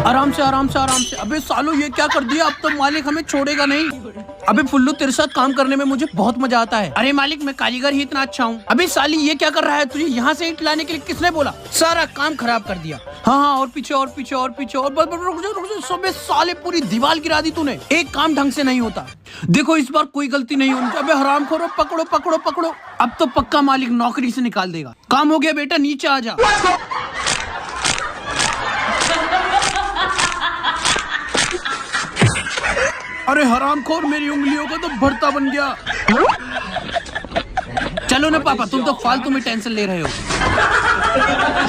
आराम से आराम से आराम से। अबे सालो ये क्या कर दिया, अब तो मालिक हमें छोड़ेगा नहीं। अबे फुल्लू तेरे साथ काम करने में मुझे बहुत मजा आता है। अरे मालिक मैं कारीगर ही इतना अच्छा हूँ। अबे साली ये क्या कर रहा है, तुझे यहाँ से ईंट लाने के लिए किसने बोला? सारा काम खराब कर दिया। हाँ और पीछे और पीछे और पीछे और रुक जा सबे साले पूरी दीवार गिरा दी तूने। एक काम ढंग से नहीं होता। देखो इस बार कोई गलती नहीं होनी। अबे हरामखोरो पकड़ो पकड़ो पकड़ो। अब तो पक्का मालिक नौकरी से निकाल देगा। काम हो गया बेटा, नीचे आ जा। अरे हरामखोर मेरी उंगलियों का तो भरता बन गया। चलो ना पापा, तुम तो फालतू में टेंशन ले रहे हो।